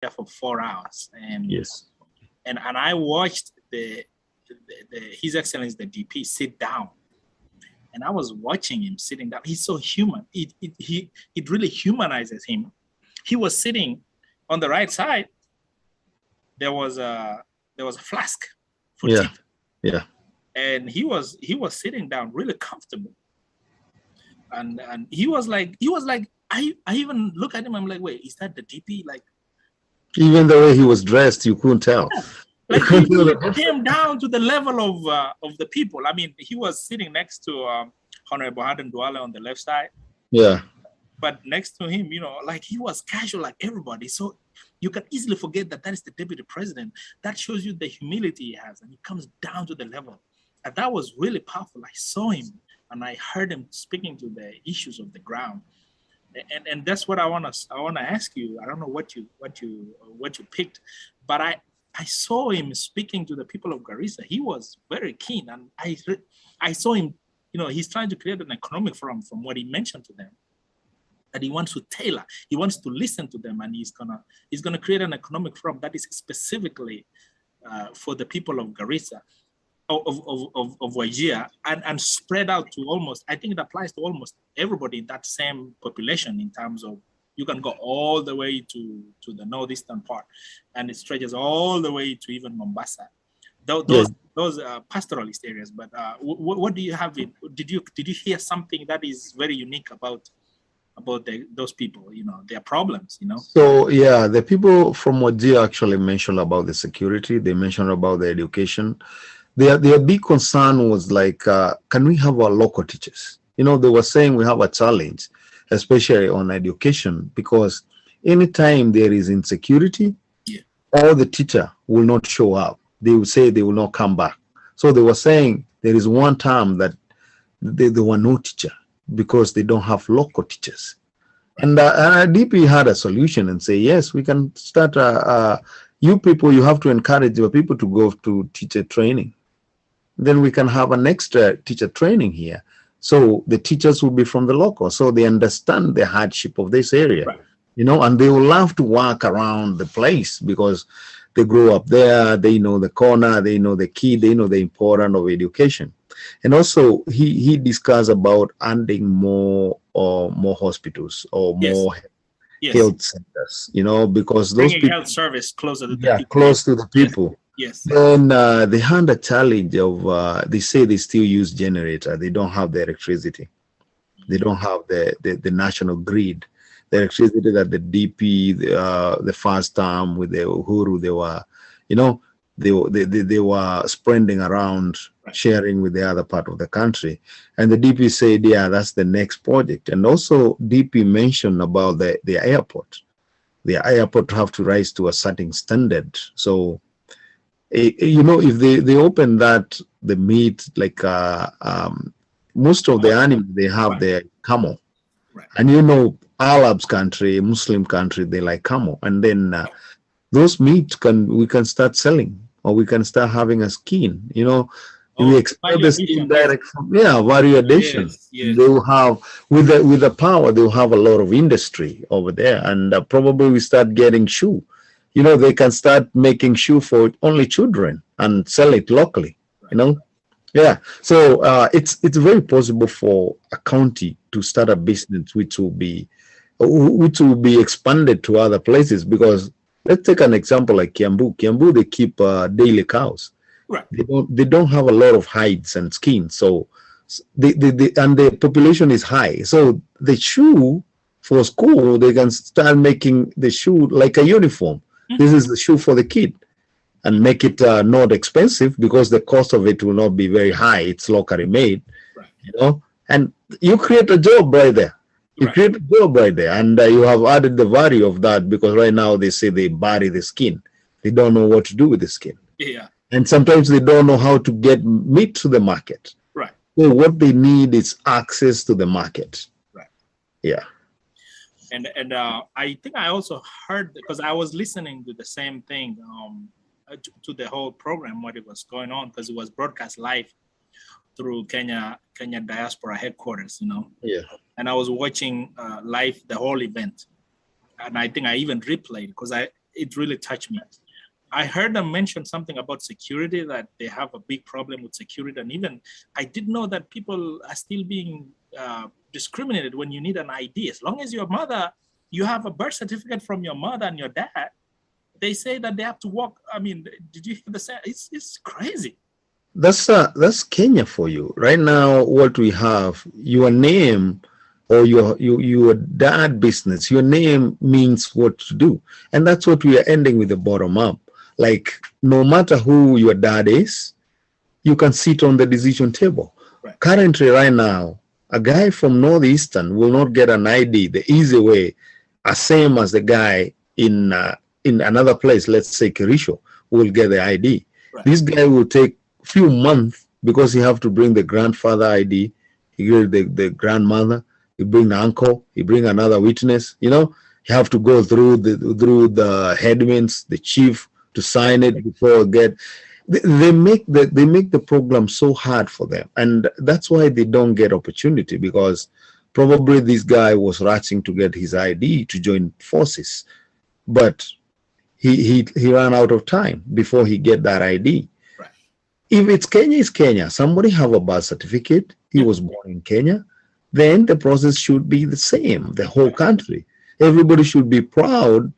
there for 4 hours, and Yes. and I watched His Excellency the DP sit down, and I was watching him sitting down. He's so human. It really humanizes him. He was sitting on the right side. There was a flask for tea. Yeah. And he was sitting down really comfortable. And he was like I even look at him, I'm like, wait, is that the DP? Like, even the way he was dressed, you couldn't tell. Like he really came down to the level of the people. I mean, he was sitting next to Honorable Haden Douale on the left side. Yeah. But next to him, like he was casual like everybody. So you can easily forget that is the deputy president. That shows you the humility he has, and he comes down to the level. And that was really powerful. I saw him and I heard him speaking to the issues of the ground. And that's what I want to ask you. I don't know what you picked, but I saw him speaking to the people of Garissa. He was very keen, and I saw him. He's trying to create an economic forum from what he mentioned to them. That he wants to tailor, he wants to listen to them, and he's gonna create an economic forum that is specifically for the people of Garissa, of Wajir, and spread out to almost. I think it applies to almost everybody in that same population in terms of you can go all the way to the northeastern part, and it stretches all the way to even Mombasa. Those pastoralist areas. But what do you have? Did you hear something that is very unique about those people? Their problems. So yeah, the people from Wajir actually mentioned about the security. They mentioned about the education. Their big concern was like, can we have our local teachers? They were saying we have a challenge, especially on education, because anytime there is insecurity, all the teacher will not show up. They will say they will not come back. So they were saying there is one time that there were no teacher because they don't have local teachers. And DP had a solution and say, yes, we can start. You people, you have to encourage your people to go to teacher training. Then we can have an extra teacher training here. So the teachers will be from the local, so they understand the hardship of this area, right. And they will love to walk around the place because they grew up there. They know the corner, they know the key, they know the importance of education. And also he discussed about adding more hospitals or more health centers, because those people health service closer to the people. Close to the people. Yes. Then they had a challenge of they say they still use generator. They don't have the electricity. They don't have the national grid. The electricity that the DP the first time with the Uhuru they were, they were spreading around, sharing with the other part of the country. And the DP said, yeah, that's the next project. And also DP mentioned about the airport. The airport have to rise to a certain standard. So, if they open that, the meat, like most of the animals, they have the camel. Right. And Arabs country, Muslim country, they like camel. And then those meat we can start selling, or we can start having a skin, we expect the skin direct from value addition. Yes. They will have with the power, they will have a lot of industry over there, and probably we start getting shoe. They can start making shoe for only children and sell it locally. Right. Yeah. So it's very possible for a county to start a business which will be expanded to other places. Because let's take an example like Kiambu. Kiambu, they keep daily cows. Right. They don't have a lot of hides and skin, so and the population is high. So the shoe for school, they can start making the shoe like a uniform. Mm-hmm. This is the shoe for the kid, and make it not expensive because the cost of it will not be very high. It's locally made, right. And you create a job right there. You create a job right there, and you have added the value of that, because right now they say they bury the skin. They don't know what to do with the skin. Yeah. And sometimes they don't know how to get meat to the market. Right. So what they need is access to the market. Right. Yeah. And I think I also heard, because I was listening to the same thing, to the whole program, what it was going on, because it was broadcast live through Kenya Diaspora headquarters, Yeah. And I was watching live the whole event, and I think I even replayed, because it really touched me. I heard them mention something about security, that they have a big problem with security. And even I didn't know that people are still being discriminated when you need an ID. As long as your mother, you have a birth certificate from your mother and your dad, they say that they have to walk. I mean, did you hear the same? It's crazy. That's Kenya for you. Right now, what we have, your name or your dad business, your name means what to do. And that's what we are ending with the bottom up. Like, no matter who your dad is, you can sit on the decision table. Right. Currently, right now, a guy from Northeastern will not get an ID the easy way, as same as the guy in another place, let's say Kirisho, will get the ID. Right. This guy will take few months because he have to bring the grandfather ID, he get the grandmother, he bring the uncle, he bring another witness. You know, you have to go through the headmans, the chief, to sign it before they make the program so hard for them, and that's why they don't get opportunity, because probably this guy was rushing to get his ID to join forces, but he ran out of time before he get that ID. Right. If it's Kenya, it's Kenya. Somebody have a birth certificate, he was born in Kenya, then the process should be the same, the whole country. Everybody should be proud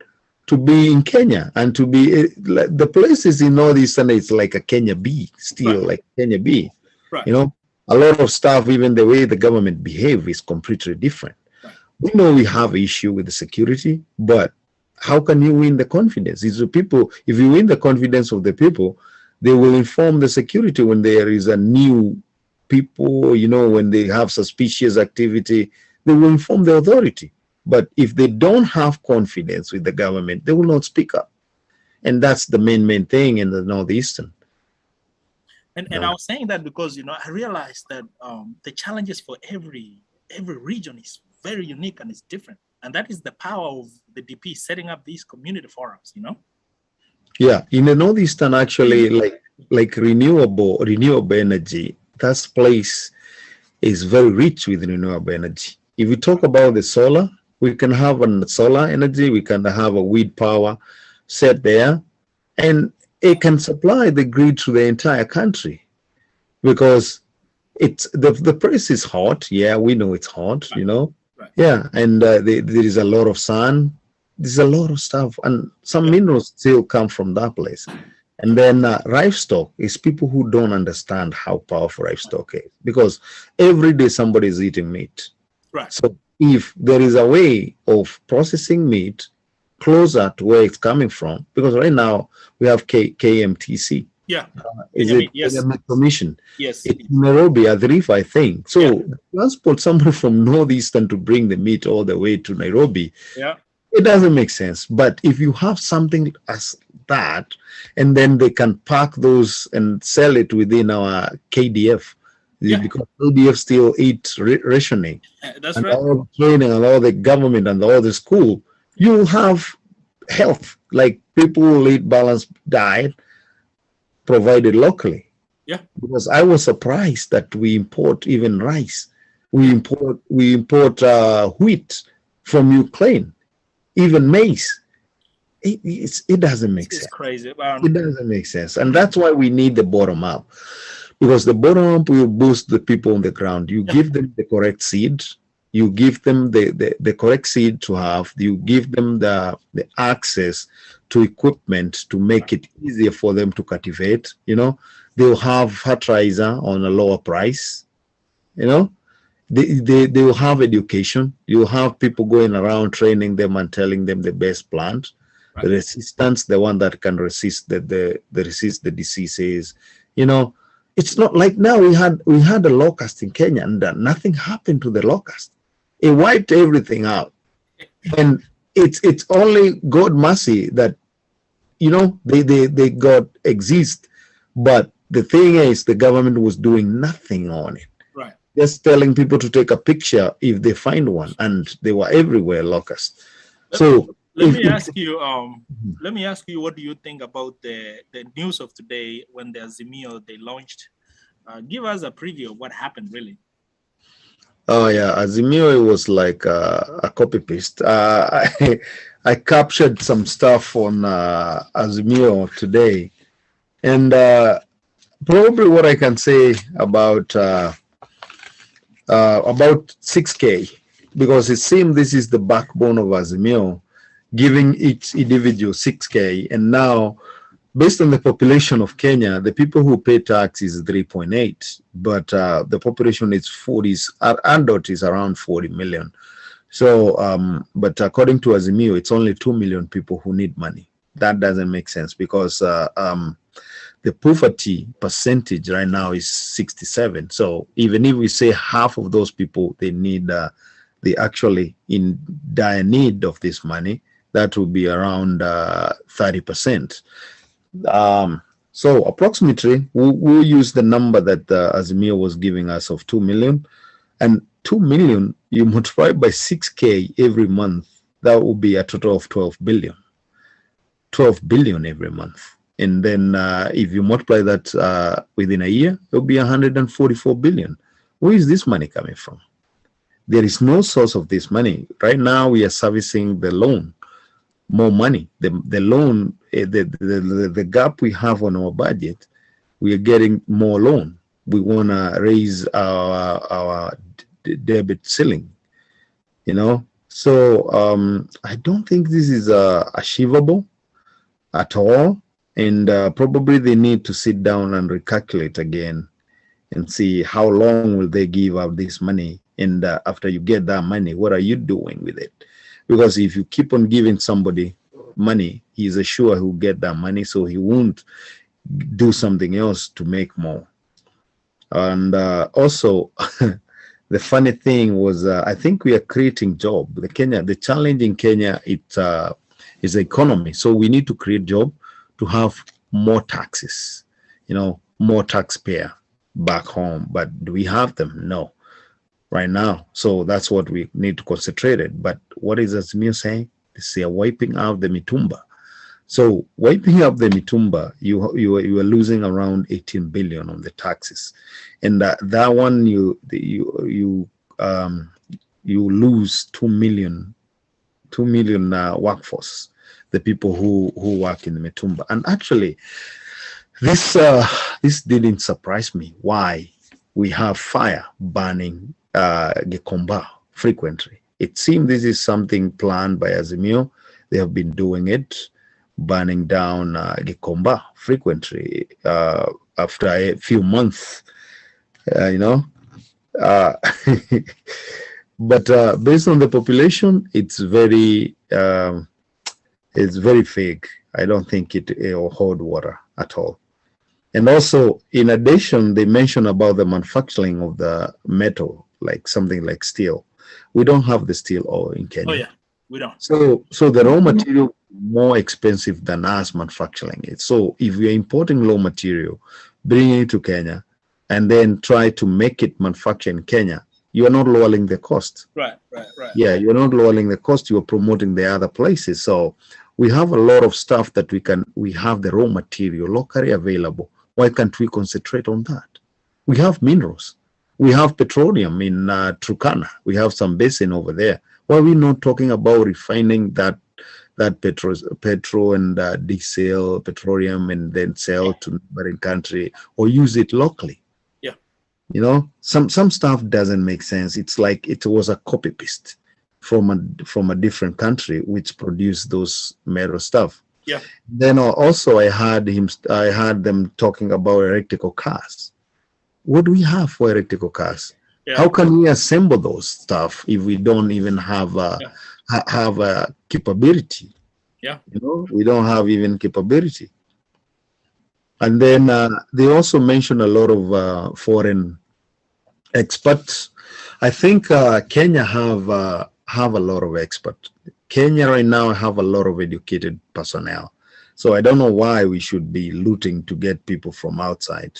to be in Kenya, and to be the places in Northeastern, it's like a Kenya B, still Right. like Kenya B. Right. You know, a lot of stuff, even the way the government behave is completely different. Right. We know we have issue with the security, but how can you win the confidence? It's the people. If you win the confidence of the people, they will inform the security when there is a new people, you know, when they have suspicious activity, they will inform the authority. But if they don't have confidence with the government, they will not speak up. And that's the main thing in the Northeastern. And I was saying that because, you know, I realized that the challenges for every region is very unique and it's different. And that is the power of the DP setting up these community forums, you know? Yeah, in the Northeastern, actually, like renewable energy, that place is very rich with renewable energy. If we talk about the solar, we can have a solar energy, we can have a wind power set there, and it can supply the grid to the entire country, because it's the place is hot. Yeah, we know it's hot, you know. Right. Yeah, and there is a lot of sun. There's a lot of stuff, and some minerals still come from that place. And then livestock is people who don't understand how powerful livestock is, because every day somebody is eating meat. Right. So if there is a way of processing meat closer to where it's coming from, because right now we have KMTC. Yeah. Is Kenya it Meat, yes. Kenya Meat Commission? Yes. It's Nairobi at the reef, I think. So Yeah. transport somebody from Northeastern to bring the meat all the way to Nairobi, Yeah. it doesn't make sense. But if you have something as that, and then they can pack those and sell it within our KDF, Yeah. because KDF still eat rationing, That's and right. all the training and all the government and all the school, you have health, like people will eat balanced diet provided locally. Yeah. Because I was surprised that we import even rice, we import wheat from Ukraine, even maize. It doesn't make sense. It's crazy. It doesn't make sense, and that's why we need the bottom up, because the bottom up will boost the people on the ground. You give them the correct seed, you give them the correct seed to have, you give them the access to equipment to make it easier for them to cultivate. You know, they'll have fertilizer on a lower price. You know, they will have education. You'll have people going around training them and telling them the best plant. The resistance, the one that can resist resist the diseases. You know, it's not like now we had a locust in Kenya, and nothing happened to the locust. It wiped everything out, and it's only God mercy that, you know, they got exist. But the thing is, the government was doing nothing on it. Right. Just telling people to take a picture if they find one, and they were everywhere, locusts. So let me ask you, what do you think about the news of today when the Azimio they launched? Give us a preview of what happened, really. Oh yeah, Azimio, it was like a copy paste. I captured some stuff on Azimio today, and probably what I can say about 6K, because it seems this is the backbone of Azimio, giving each individual 6K, and now based on the population of Kenya, the people who pay tax is 3.8, but the population is 40s, adult is around 40 million. So, but according to Azimio, it's only 2 million people who need money. That doesn't make sense because the poverty percentage right now is 67. So even if we say half of those people, they actually in dire need of this money, that would be around 30%. So approximately, we'll use the number that Azimio was giving us of 2 million, and 2 million, you multiply by 6K every month, that will be a total of 12 billion. 12 billion every month. And then if you multiply that within a year, it will be 144 billion. Where is this money coming from? There is no source of this money. Right now, we are servicing the loan, more money. The loan, the gap we have on our budget, we are getting more loan. We want to raise our debit ceiling, you know. So I don't think this is achievable at all. And probably they need to sit down and recalculate again and see how long will they give out this money. And after you get that money, what are you doing with it? Because if you keep on giving somebody money, he's sure he'll get that money, so he won't do something else to make more. And also, the funny thing was, I think we are creating job. The challenge in Kenya, it is the economy. So we need to create job to have more taxes, you know, more taxpayer back home. But do we have them? No, right now. So that's what we need to concentrate it. But what is Azimio saying? They are wiping out the mitumba. So wiping out the mitumba, you are losing around 18 billion on the taxes, and that one you lose 2 million workforce, the people who work in the mitumba. And actually, this didn't surprise me. Why we have fire burning Gikomba frequently? It seems this is something planned by Azimio. They have been doing it, burning down Gikomba frequently after a few months, you know. But based on the population, it's very fake. I don't think it will hold water at all. And also, in addition, they mentioned about the manufacturing of the metal, like something like steel. We don't have the steel ore in Kenya. Oh yeah, we don't. So the raw material more expensive than us manufacturing it. So if we are importing raw material, bringing it to Kenya, and then try to make it manufacture in Kenya, you are not lowering the cost. Right. Yeah, you're not lowering the cost. You are promoting the other places. So we have a lot of stuff that we have the raw material locally available. Why can't we concentrate on that? We have minerals. We have petroleum in Turkana. We have some basin over there. Why are we not talking about refining that petrol and diesel, petroleum, and then sell to neighboring country or use it locally? Yeah. You know, some stuff doesn't make sense. It's like it was a copy paste from a different country which produced those metal stuff. Yeah. Then also I had them talking about electrical cars. What do we have for electrical cars? Yeah. How can we assemble those stuff if we don't even have a capability? Yeah. You know, we don't have even capability. And then they also mentioned a lot of foreign experts. I think Kenya have a lot of experts. Kenya right now have a lot of educated personnel. So I don't know why we should be looting to get people from outside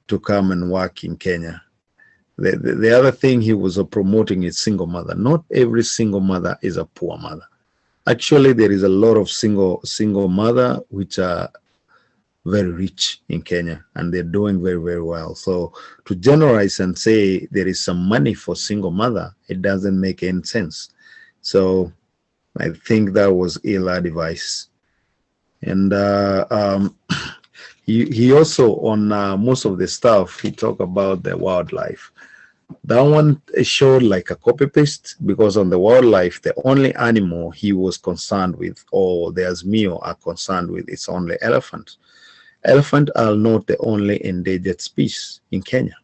to come and work in Kenya. The other thing he was promoting is single mother. Not every single mother is a poor mother. Actually, there is a lot of single mother which are very rich in Kenya, and they're doing very, very well. So to generalize and say there is some money for single mother, it doesn't make any sense. So I think that was ill advice. And he also, on most of the stuff, he talked about the wildlife. That one showed like a copy paste, because on the wildlife, the only animal he was concerned with, or the Azimio are concerned with, is only elephant. Elephant are not the only endangered species in Kenya.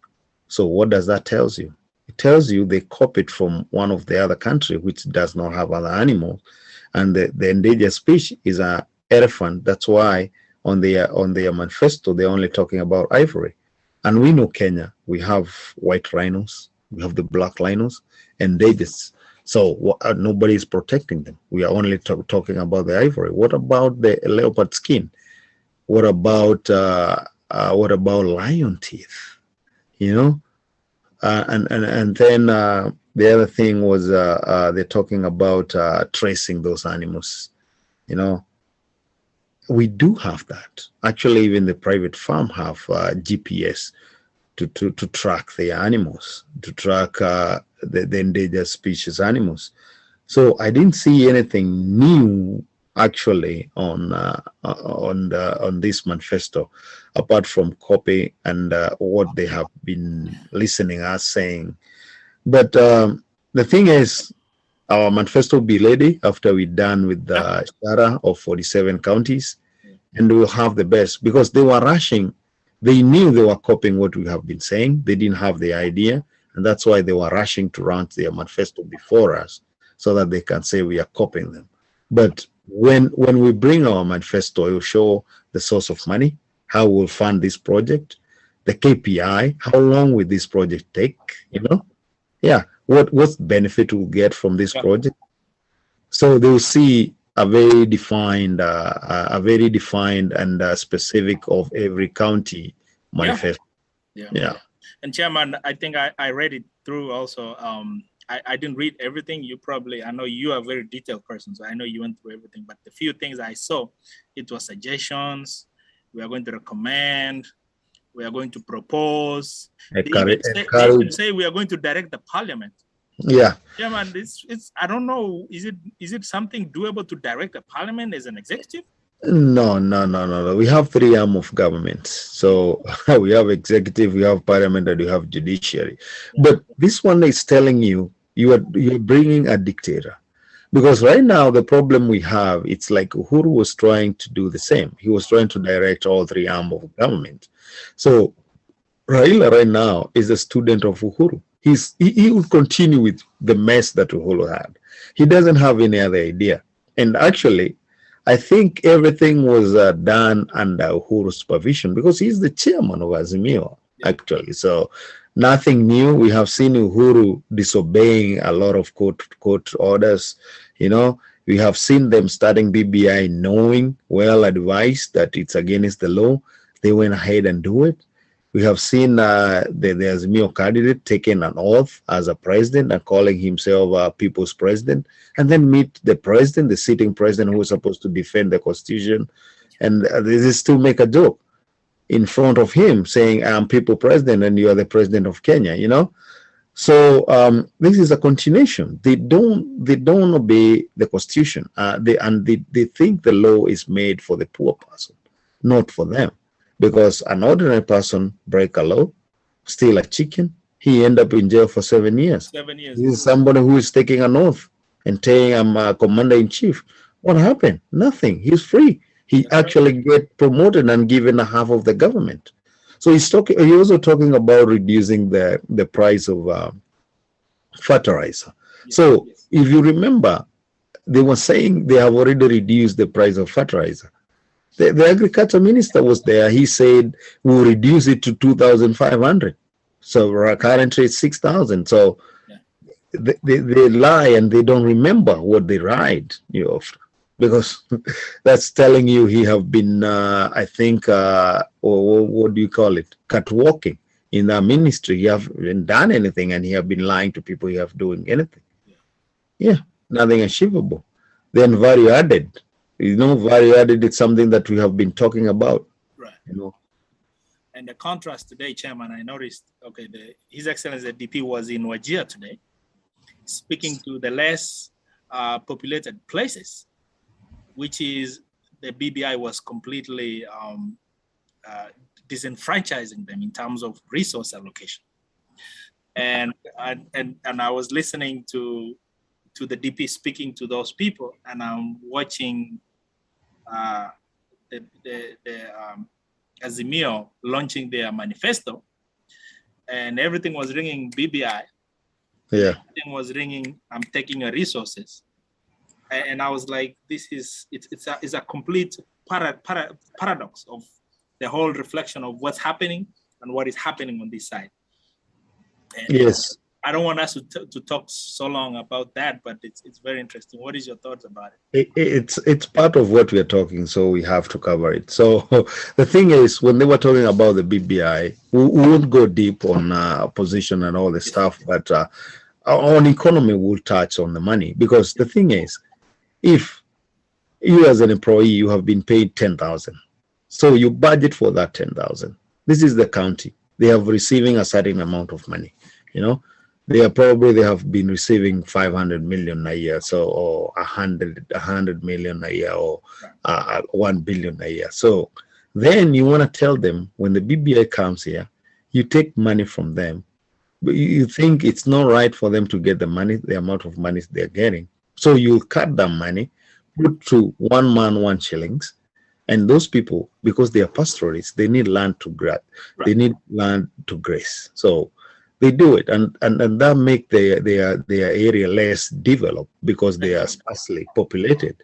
So what does that tell you? It tells you they copied from one of the other country which does not have other animals, and the endangered species is a elephant. That's why on their manifesto they're only talking about ivory. And we know Kenya, we have white rhinos, we have the black rhinos, endangered. So nobody is protecting them. We are only talking about the ivory. What about the leopard skin? What about lion teeth? You know, and then the other thing was they're talking about tracing those animals. You know, we do have that. Actually, even the private farm have GPS to track the animals, to track the endangered species animals. So I didn't see anything new actually on this manifesto, apart from copy and what they have been listening us saying. But the thing is, our manifesto will be ready after we're done with the data of 47 counties, and we'll have the best, because they were rushing. They knew they were copying what we have been saying. They didn't have the idea, and that's why they were rushing to run their manifesto before us, so that they can say we are copying them. But when we bring our manifesto, it will show the source of money, how we'll fund this project, the KPI, how long will this project take, you know? Yeah, what benefit we'll get from this project. So they will see a very defined and specific of every county manifesto. Yeah. And Chairman, I think I read it through also. I didn't read everything. I know you are a very detailed person, so I know you went through everything, but the few things I saw, it was suggestions. We are going to recommend, we are going to propose. They even say we are going to direct the parliament. Yeah. Yeah, man, it's I don't know. Is it something doable to direct the parliament as an executive? No. We have 3 arms of government. So we have executive, we have parliament, and we have judiciary. Yeah. But this one is telling you you're bringing a dictator. Because right now the problem we have, it's like Uhuru was trying to do the same. He was trying to direct all 3 arms of government. So Raila right now is a student of Uhuru. He will continue with the mess that Uhuru had. He doesn't have any other idea. And actually, I think everything was done under Uhuru's supervision, because he's the chairman of Azimio, actually. So nothing new. We have seen Uhuru disobeying a lot of court orders. You know, we have seen them starting BBI knowing, well advised, that it's against the law. They went ahead and do it. We have seen the Azimio candidate taking an oath as a president and calling himself a people's president, and then meet the president, the sitting president, who was supposed to defend the constitution, and this is to make a joke in front of him, saying, "I'm people president and you are the president of Kenya," you know. So this is a continuation. They don't obey the constitution. They think the law is made for the poor person, not for them. Because an ordinary person break a law, steal a chicken, he end up in jail for 7 years. 7 years. This is somebody who is taking an oath and saying, "I'm a commander-in-chief." What happened? Nothing. He's free. He actually get promoted and given a half of the government. So he's also talking about reducing the price of fertilizer. Yes. So if you remember, they were saying they have already reduced the price of fertilizer. The agriculture minister was there. He said we'll reduce it to 2,500. So currently it's 6,000. So they lie and they don't remember what they write. You know, because that's telling you he have been, I think, or what do you call it, catwalking in the ministry. He haven't done anything, and he have been lying to people he have doing anything. Yeah, nothing achievable. Then value added. You know, value added is something that we have been talking about. Right. you know. And the contrast today, Chairman, I noticed, okay, His Excellency the DP was in Wajir today, speaking to the less populated places, which is the BBI was completely disenfranchising them in terms of resource allocation. And I was listening to the DP speaking to those people, and I'm watching Azimio launching their manifesto, and everything was ringing BBI. Yeah. Everything was ringing, I'm taking your resources. And I was like, it's a complete paradox of the whole reflection of what's happening and what is happening on this side. And yes. I don't want us to talk so long about that, but it's very interesting. What is your thoughts about it? It's part of what we are talking, so we have to cover it. So the thing is, when they were talking about the BBI, we won't go deep on position and all the stuff, but on economy, we'll touch on the money, because the thing is, if you as an employee, you have been paid 10,000, so you budget for that 10,000. This is the county. They have receiving a certain amount of money, you know. They have been receiving 500 million a year, so, or 100 million a year, or 1 billion a year. So then you want to tell them, when the BBI comes here, you take money from them, but you think it's not right for them to get the money, the amount of money they're getting. So you cut that money, put to 1 man 1 shillings, and those people, because they are pastoralists, they need land to graze. Right. They need land to graze. So they do it, and that make their area less developed, because they are sparsely populated.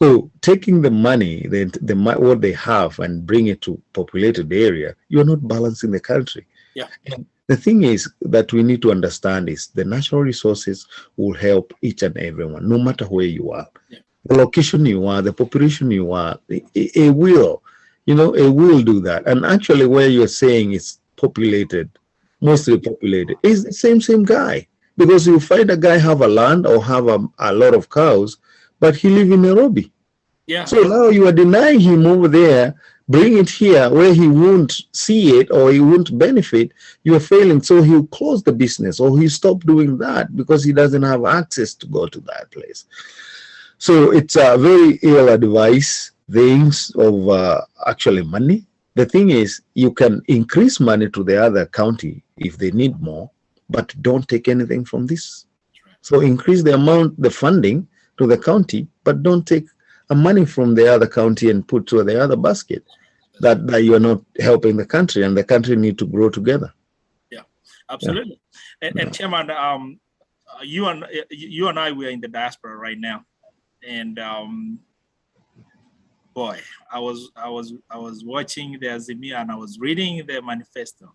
So taking the money, what they have, and bring it to populated area, you're not balancing the country. Yeah. And the thing is that we need to understand is the natural resources will help each and everyone, no matter where you are. Yeah. The location you are, the population you are, it will, you know, it will do that. And actually, where you're saying it's populated, mostly populated, is the same guy, because you find a guy have a land or have a lot of cows, but he live in Nairobi. Yeah. So now you are denying him over there, bring it here where he won't see it or he won't benefit. You are failing. So he'll close the business, or he'll stop doing that because he doesn't have access to go to that place. So it's a very ill-advised things of actually money. The thing is, you can increase money to the other county if they need more, but don't take anything from this. So increase the amount, the funding to the county, but don't take money from the other county and put to the other basket. That you are not helping the country, and the country need to grow together. Yeah, absolutely. Yeah. And Chairman, you and I, we are in the diaspora right now, and boy, I was watching the Azimio, and I was reading the manifesto.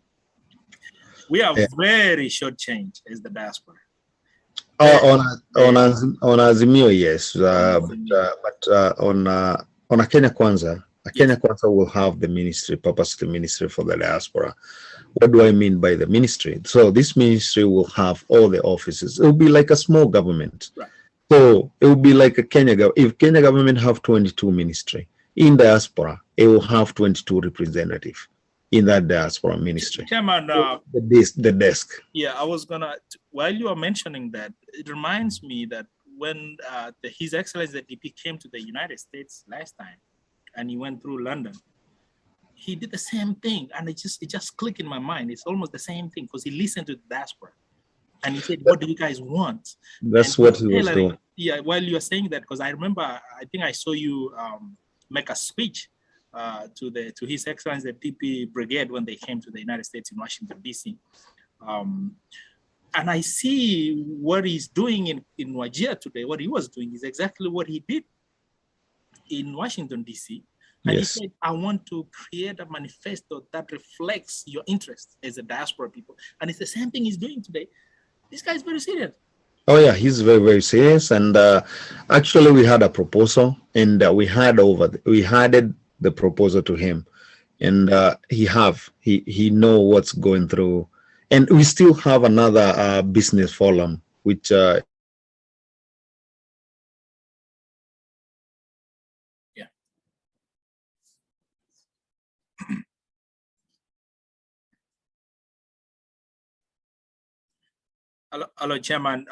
We are very shortchanged as the diaspora. On Azimio, yes, but on a Kenya Kwanza, Kenya Kwanza will have the ministry, purposely ministry for the diaspora. What do I mean by the ministry? So this ministry will have all the offices. It will be like a small government. Right. So it will be like a Kenya. If Kenya government have 22 ministry, in diaspora, it will have 22 representatives in that diaspora ministry. Chairman, the desk. Yeah, I was gonna, while you are mentioning that, it reminds me that when His Excellency the DP came to the United States last time, and he went through London, he did the same thing, and it just clicked in my mind. It's almost the same thing, because he listened to the diaspora, and he said, "What do you guys want?" That's what he was doing. Yeah, while you are saying that, because I remember, I think I saw you make a speech to His Excellency the DP Brigade when they came to the United States in Washington, D.C. And I see what he's doing in Wajir today. What he was doing is exactly what he did in Washington, D.C. And yes. He said, I want to create a manifesto that reflects your interests as a diaspora people. And it's the same thing he's doing today. This guy is very serious. Oh yeah, he's very, very serious. And actually, we had a proposal, and we handed the proposal to him, and he know what's going through. And we still have another business forum, which Hello, Chairman.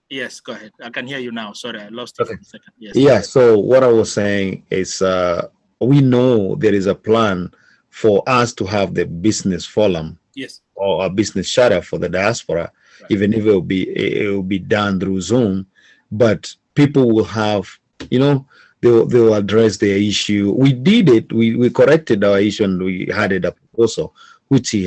Yes, go ahead. I can hear you now. Sorry, I lost you for a second. Yes. Yeah. So what I was saying is, we know there is a plan for us to have the business forum. Yes. Or a business charter for the diaspora, right. Even if it will be done through Zoom, but people will have, they'll address their issue. We did it. We corrected our issue and we had a proposal, which he